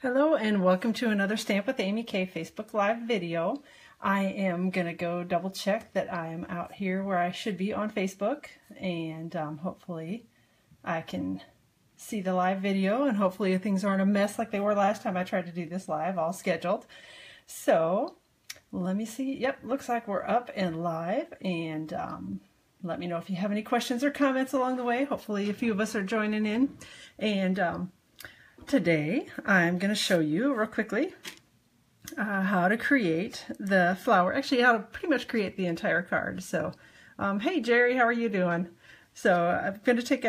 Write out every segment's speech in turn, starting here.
Hello and welcome to another Stamp with Amy K Facebook Live video. I am going to go double check that I am out here where I should be on Facebook, and hopefully I can see the live video, and hopefully things aren't a mess like they were last time I tried to do this live, all scheduled. So let me see. Yep, looks like we're up and live, and let me know if you have any questions or comments along the way. Hopefully a few of us are joining in. And today I'm going to show you real quickly how to create the flower, actually how to pretty much create the entire card. So hey Jerry, how are you doing? So I'm going to take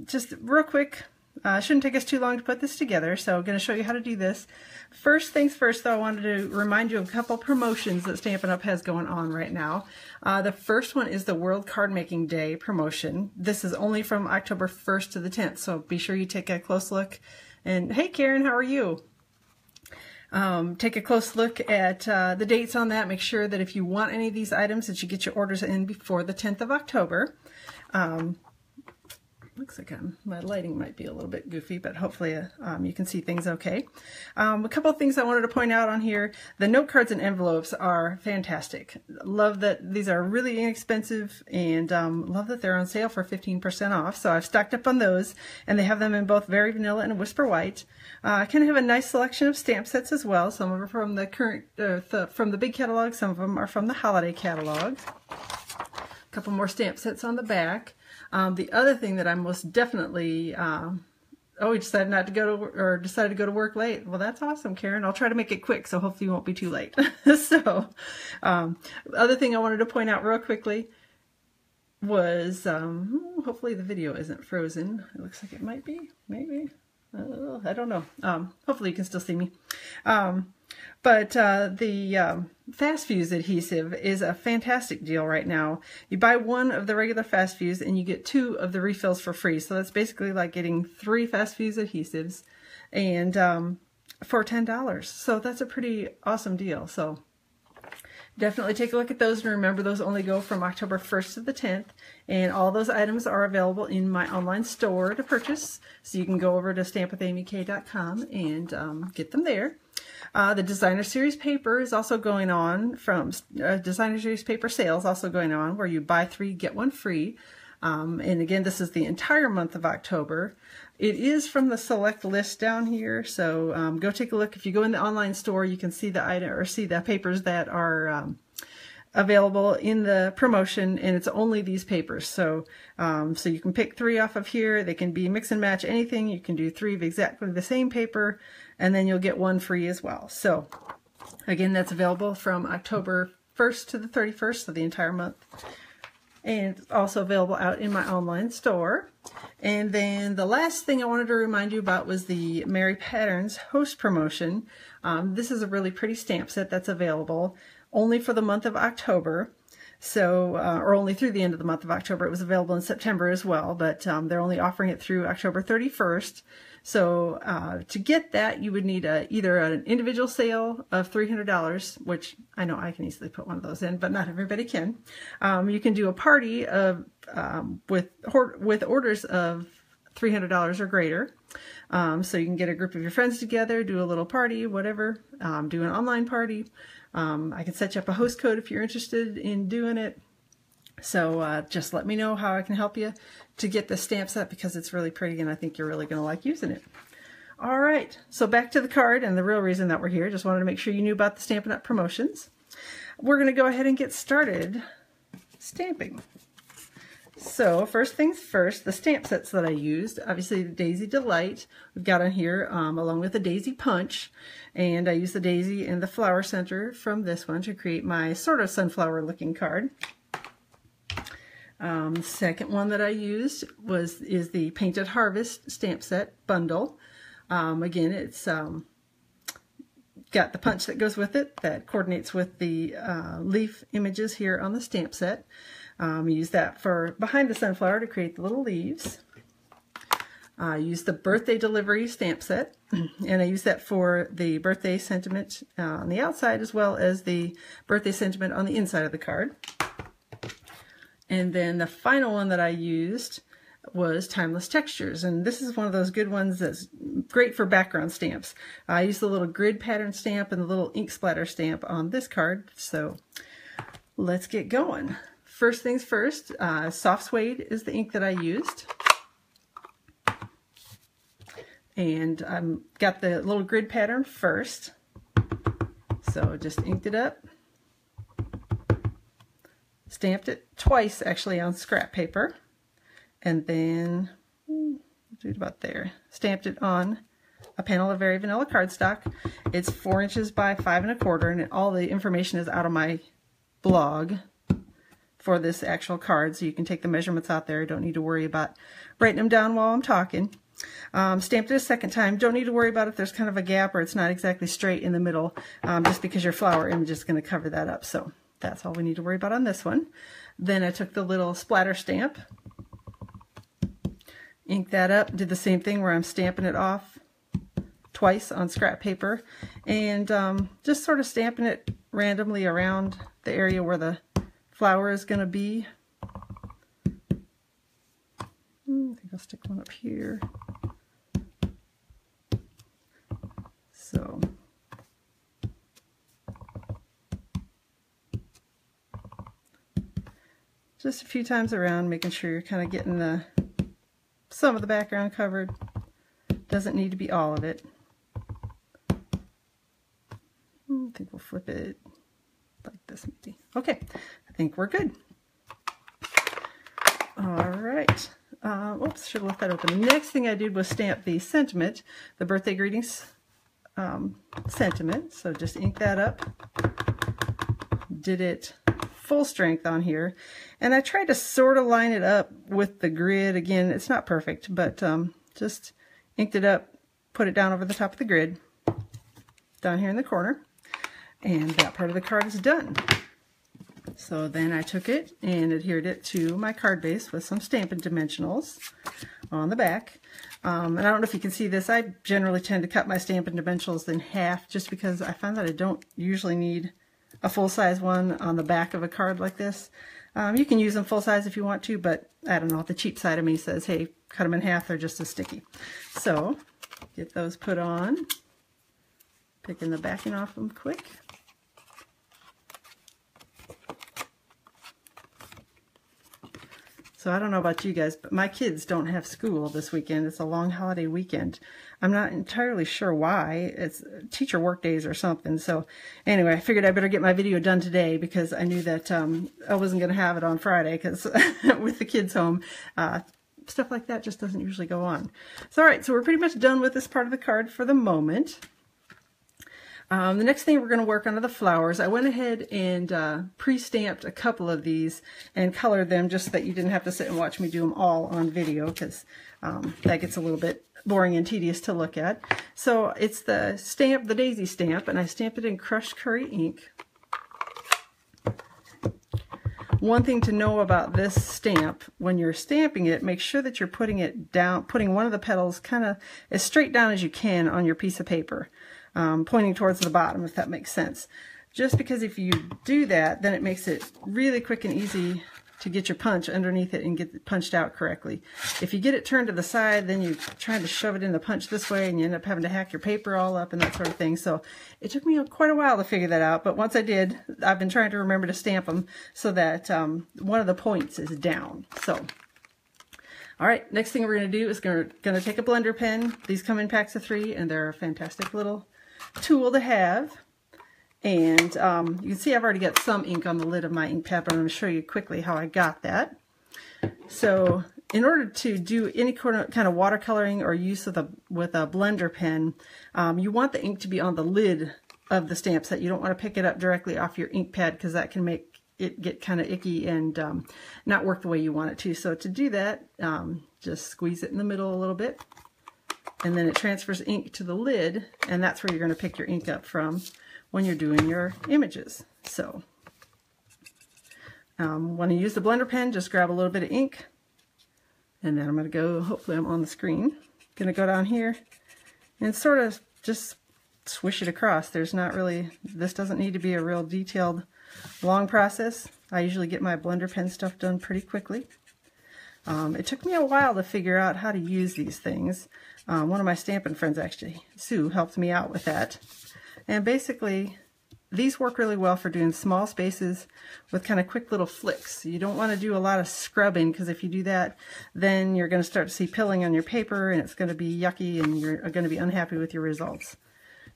just real quick, shouldn't take us too long to put this together, so I'm going to show you how to do this. First things first though, I wanted to remind you of a couple promotions that Stampin' Up! Has going on right now. The first one is the World Card Making Day promotion. This is only from October 1st to the 10th, so be sure you take a close look. And hey Karen, how are you? Take a close look at the dates on that. Make sure that if you want any of these items that you get your orders in before the 10th of October. Looks like my lighting might be a little bit goofy, but hopefully you can see things okay. A couple of things I wanted to point out on here. The note cards and envelopes are fantastic. Love that these are really inexpensive, and love that they're on sale for 15% off. So I've stocked up on those, and they have them in both Very Vanilla and Whisper White. I kind of have a nice selection of stamp sets as well. Some of them are from the current, from the big catalog. Some of them are from the holiday catalog. A couple more stamp sets on the back. The other thing that I most definitely, we decided not to go to, or decided to go to work late. Well, that's awesome, Karen. I'll try to make it quick, so hopefully you won't be too late. So, the other thing I wanted to point out real quickly was, hopefully the video isn't frozen. It looks like it might be, maybe. I don't know. Hopefully you can still see me. But the Fast Fuse adhesive is a fantastic deal right now. You buy one of the regular Fast Fuse and you get 2 of the refills for free. So that's basically like getting 3 Fast Fuse adhesives, and for $10. So that's a pretty awesome deal. So definitely take a look at those, and remember those only go from October 1st to the 10th, and all those items are available in my online store to purchase, so you can go over to stampwithamyk.com and get them there. The Designer Series paper is also going on, from Designer Series paper sales also going on, where you buy 3 get 1 free. And again, this is the entire month of October. It is from the select list down here, so go take a look. If you go in the online store, you can see the item, or see the papers that are available in the promotion, and it's only these papers. So so you can pick 3 off of here. They can be mix and match anything. You can do 3 of exactly the same paper, and then you'll get 1 free as well. So again, that's available from October 1st to the 31st, so the entire month. And it's also available out in my online store. And then the last thing I wanted to remind you about was the Mary Patterns Host promotion. This is a really pretty stamp set that's available only for the month of October. So, or only through the end of the month of October. It was available in September as well, but they're only offering it through October 31st. So to get that, you would need either an individual sale of $300, which I know I can easily put one of those in, but not everybody can. You can do a party of with orders of $300 or greater. So you can get a group of your friends together, do a little party, whatever, do an online party. I can set you up a host code if you're interested in doing it. So just let me know how I can help you to get the stamp set, because it's really pretty and I think you're really going to like using it. All right, so back to the card and the real reason that we're here. Just wanted to make sure you knew about the Stampin' Up! Promotions. We're going to go ahead and get started stamping. So first things first, the stamp sets that I used, obviously the Daisy Delight we've got on here, along with the Daisy Punch, and I used the daisy and the flower center from this one to create my sort of sunflower looking card. The second one that I used is the Painted Harvest stamp set bundle. Again, it's got the punch that goes with it that coordinates with the leaf images here on the stamp set. Use that for behind the sunflower to create the little leaves. I used the Birthday Delivery stamp set, and I used that for the birthday sentiment on the outside, as well as the birthday sentiment on the inside of the card. And then the final one that I used was Timeless Textures, and this is one of those good ones that's great for background stamps. I use the little grid pattern stamp and the little ink splatter stamp on this card, so let's get going. First things first, Soft Suede is the ink that I used. And I've got the little grid pattern first. So just inked it up. Stamped it twice actually on scrap paper. And then, do it about there. Stamped it on a panel of Very Vanilla cardstock. It's 4 inches by 5 1/4, and all the information is out of my blog for this actual card, so you can take the measurements out there. Don't need to worry about writing them down while I'm talking. Stamped it a second time. Don't need to worry about if there's kind of a gap or it's not exactly straight in the middle, just because your flower image is going to cover that up. So that's all we need to worry about on this one. Then I took the little splatter stamp, inked that up, did the same thing where I'm stamping it off twice on scrap paper, and just sort of stamping it randomly around the area where the flower is going to be. I think I'll stick one up here. So just a few times around, making sure you're kind of getting some of the background covered. Doesn't need to be all of it. I think we'll flip it like this maybe. Okay, I think we're good. All right. Oops, should have left that open. The next thing I did was stamp the sentiment, the birthday greetings sentiment. So just ink that up. Did it full strength on here. And I tried to sort of line it up with the grid. Again, it's not perfect, but just inked it up, put it down over the top of the grid, down here in the corner. And that part of the card is done. So then I took it and adhered it to my card base with some Stampin' Dimensionals on the back. And I don't know if you can see this. I generally tend to cut my Stampin' Dimensionals in half just because I find that I don't usually need a full-size one on the back of a card like this. You can use them full-size if you want to, but I don't know. The cheap side of me says, hey, cut them in half. They're just as sticky. So get those put on. Picking the backing off them quick. So I don't know about you guys, but my kids don't have school this weekend. It's a long holiday weekend. I'm not entirely sure why. It's teacher work days or something. So anyway, I figured I better get my video done today because I knew that I wasn't going to have it on Friday because with the kids home, stuff like that just doesn't usually go on. So all right, so we're pretty much done with this part of the card for the moment. The next thing we're going to work on are the flowers. I went ahead and pre-stamped a couple of these and colored them just so that you didn't have to sit and watch me do them all on video because that gets a little bit boring and tedious to look at. So it's the stamp, the daisy stamp, and I stamped it in crushed curry ink. One thing to know about this stamp, when you're stamping it, make sure that you're putting it down, putting one of the petals kind of as straight down as you can on your piece of paper. Pointing towards the bottom, if that makes sense. Just because if you do that, then it makes it really quick and easy to get your punch underneath it and get it punched out correctly. If you get it turned to the side, then you're trying to shove it in the punch this way and you end up having to hack your paper all up and that sort of thing. So it took me quite a while to figure that out, but once I did, I've been trying to remember to stamp them so that one of the points is down. So all right, next thing we're going to do is going to take a blender pen. These come in packs of 3 and they're a fantastic little tool to have. And you can see I've already got some ink on the lid of my ink pad, but I'm going to show you quickly how I got that. So in order to do any kind of watercoloring or use with a blender pen, you want the ink to be on the lid of the stamp set. You don't want to pick it up directly off your ink pad because that can make it get kind of icky and not work the way you want it to. So to do that, just squeeze it in the middle a little bit. And then it transfers ink to the lid, and that's where you're going to pick your ink up from when you're doing your images. So when you use the blender pen, just grab a little bit of ink, and then I'm going to go, hopefully I'm on the screen, going to go down here and sort of just swish it across. There's not really, this doesn't need to be a real detailed, long process. I usually get my blender pen stuff done pretty quickly. It took me a while to figure out how to use these things. One of my Stampin' friends, actually, Sue, helped me out with that. And basically, these work really well for doing small spaces with kind of quick little flicks. You don't want to do a lot of scrubbing, because if you do that, then you're going to start to see pilling on your paper, and it's going to be yucky, and you're going to be unhappy with your results.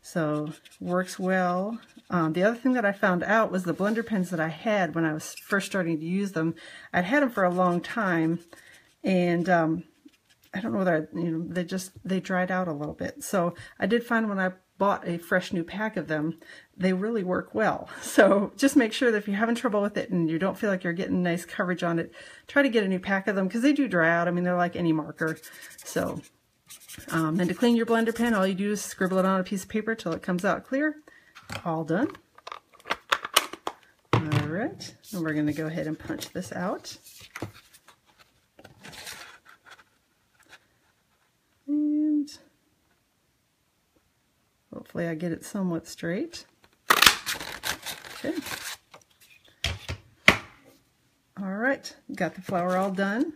So, works well. The other thing that I found out was the blender pens that I had when I was first starting to use them. I'd had them for a long time, and I don't know whether they dried out a little bit. So I did find when I bought a fresh new pack of them, they really work well. So just make sure that if you're having trouble with it and you don't feel like you're getting nice coverage on it, try to get a new pack of them, because they do dry out. I mean, they're like any marker. So then to clean your blender pen, all you do is scribble it on a piece of paper till it comes out clear. All done. All right, and we're going to go ahead and punch this out. And hopefully I get it somewhat straight. Okay. All right, got the flower all done.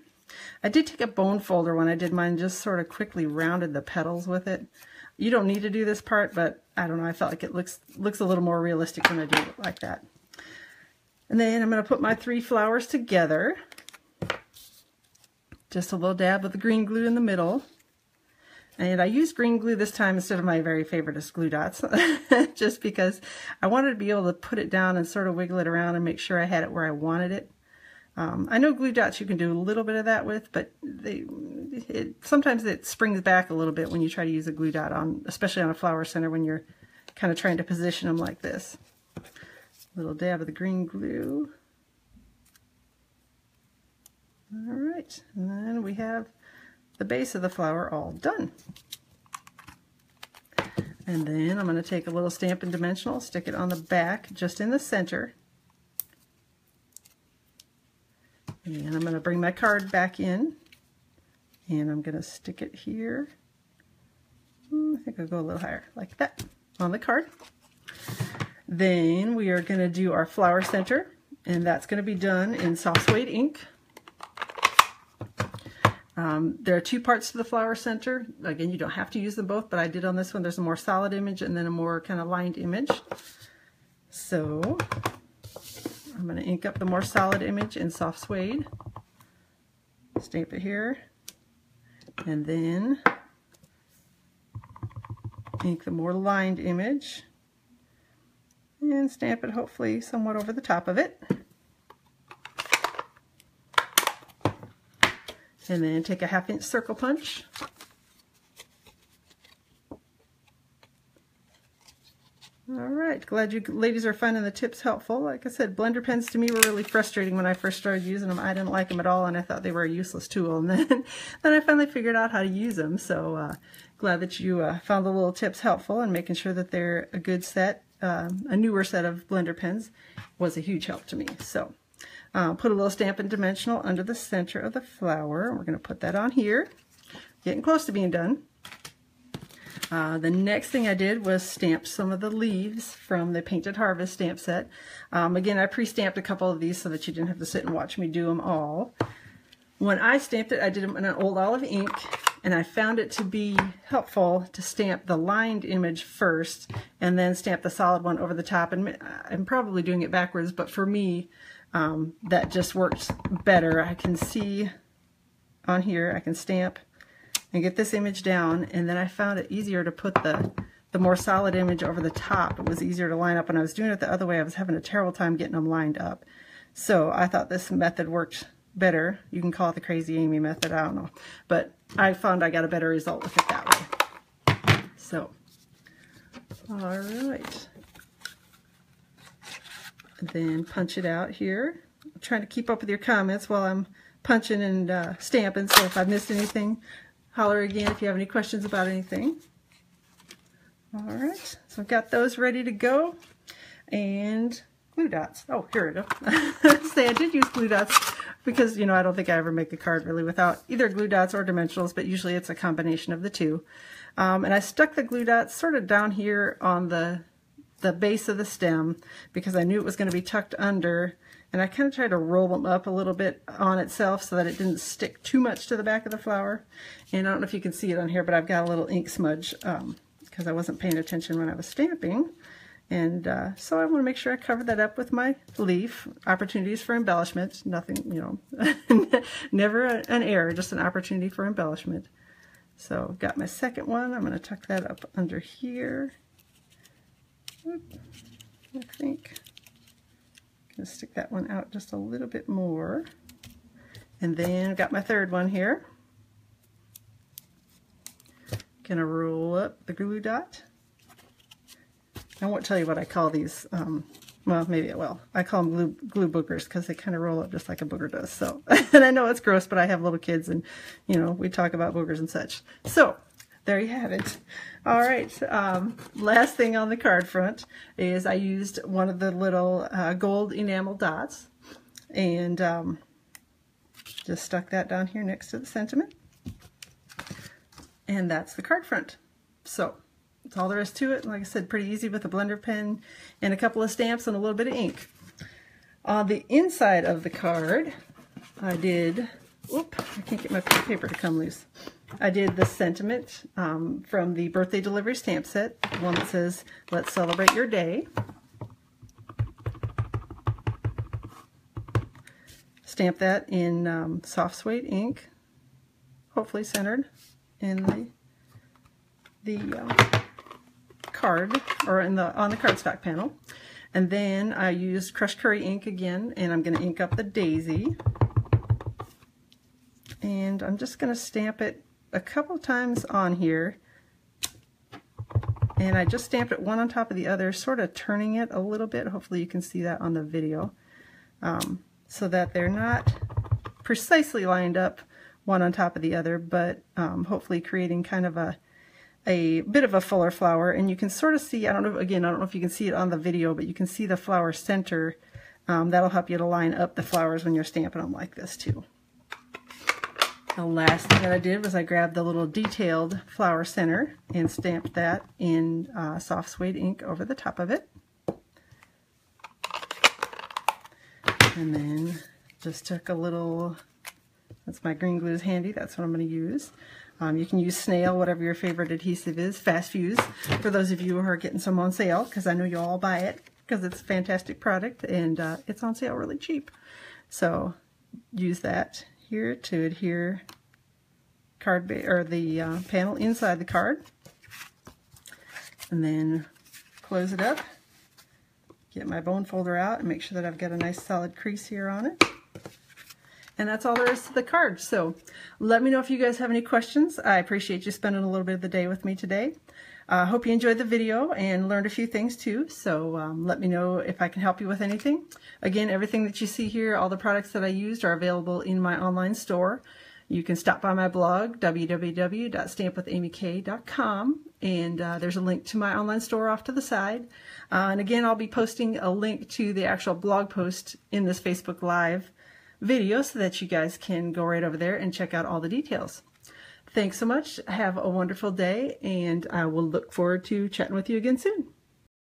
I did take a bone folder when I did mine, just sort of quickly rounded the petals with it. You don't need to do this part, but I don't know, I felt like it looks a little more realistic when I do it like that. And then I'm going to put my 3 flowers together. Just a little dab of the green glue in the middle. And I used green glue this time instead of my very favorite glue dots, just because I wanted to be able to put it down and sort of wiggle it around and make sure I had it where I wanted it. I know glue dots you can do a little bit of that with, but sometimes it springs back a little bit when you try to use a glue dot on, especially on a flower center when you're kind of trying to position them like this. A little dab of the green glue. All right, and then we have the base of the flower all done. And then I'm going to take a little Stampin' Dimensional, stick it on the back, just in the center. And I'm going to bring my card back in, and I'm going to stick it here. I think I'll go a little higher, like that, on the card. Then we are going to do our flower center, and that's going to be done in soft suede ink. There are 2 parts to the flower center. Again, you don't have to use them both, but I did on this one. There's a more solid image and then a more kind of lined image. So I'm going to ink up the more solid image in soft suede. Stamp it here. And then ink the more lined image. And stamp it hopefully somewhat over the top of it. And then take a 1/2 inch circle punch. All right, glad you ladies are finding the tips helpful. Like I said, blender pens to me were really frustrating when I first started using them. I didn't like them at all, and I thought they were a useless tool. And then I finally figured out how to use them. So glad that you found the little tips helpful, and making sure that they're a good set, a newer set of blender pens was a huge help to me. So. Put a little Stampin' Dimensional under the center of the flower. We're going to put that on here. Getting close to being done. The next thing I did was stamp some of the leaves from the Painted Harvest stamp set. Again, I pre-stamped a couple of these so that you didn't have to sit and watch me do them all. When I stamped it, I did them in an old olive ink, and I found it to be helpful to stamp the lined image first and then stamp the solid one over the top. And I'm probably doing it backwards, but for me, that just works better. I can see on here, I can stamp and get this image down, and then I found it easier to put the more solid image over the top. It was easier to line up. When I was doing it the other way, I was having a terrible time getting them lined up. So I thought this method worked better. You can call it the Crazy Amy method, I don't know. But I found I got a better result with it that way. So, all right. Then punch it out here. I'm trying to keep up with your comments while I'm punching and stamping, so if I missed anything, holler again if you have any questions about anything. Alright, so I've got those ready to go. And glue dots. Oh, here we go. I did use glue dots because, you know, I don't think I ever make a card really without either glue dots or dimensionals, but usually it's a combination of the two. And I stuck the glue dots sort of down here on the base of the stem because I knew it was going to be tucked under, And I kind of tried to roll them up a little bit on itself so that it didn't stick too much to the back of the flower. And I don't know if you can see it on here, but I've got a little ink smudge because I wasn't paying attention when I was stamping. And so I want to make sure I cover that up with my leaf. Opportunities for embellishment. Nothing, you know, never an error, just an opportunity for embellishment. So got my second one. I'm going to tuck that up under here. I think I'm going to stick that one out just a little bit more. And then I've got my third one here. Going to roll up the glue dot. I won't tell you what I call these. Well, maybe I will. I call them glue boogers because they kind of roll up just like a booger does. So, and I know it's gross, but I have little kids, and you know we talk about boogers and such. So there you have it. All right. Last thing on the card front is I used one of the little gold enamel dots, and just stuck that down here next to the sentiment, and that's the card front. So that's all there is to it. Like I said, pretty easy with a blender pen and a couple of stamps and a little bit of ink. On the inside of the card, I did, whoop, I can't get my paper to come loose. I did the sentiment from the birthday delivery stamp set, the one that says, "Let's celebrate your day." Stamp that in soft suede ink, hopefully centered in the card, or on the cardstock panel. And then I used crushed curry ink again, and I'm going to ink up the daisy. And I'm just going to stamp it a couple times on here. And I just stamped it one on top of the other, sort of turning it a little bit. Hopefully you can see that on the video. So that they're not precisely lined up one on top of the other, but hopefully creating kind of a bit of a fuller flower. And you can sort of see, I don't know if you can see it on the video, but you can see the flower center. That'll help you to line up the flowers when you're stamping them like this too. The last thing that I did was I grabbed the little detailed flower center and stamped that in soft suede ink over the top of it. And then just took a little, that's my green glue is handy, that's what I'm going to use. You can use snail, whatever your favorite adhesive is, Fast Fuse, for those of you who are getting some on sale, because I know you all buy it, because it's a fantastic product, and it's on sale really cheap. So use that here to adhere the panel inside the card, and then close it up, get my bone folder out, and make sure that I've got a nice solid crease here on it. And that's all there is to the card. So let me know if you guys have any questions. I appreciate you spending a little bit of the day with me today. I hope you enjoyed the video and learned a few things too. So let me know if I can help you with anything. Again, everything that you see here, all the products that I used are available in my online store. You can stop by my blog, www.stampwithamyk.com, and there's a link to my online store off to the side. And again, I'll be posting a link to the actual blog post in this Facebook Live video so that you guys can go right over there and check out all the details. Thanks so much. Have a wonderful day, and I will look forward to chatting with you again soon.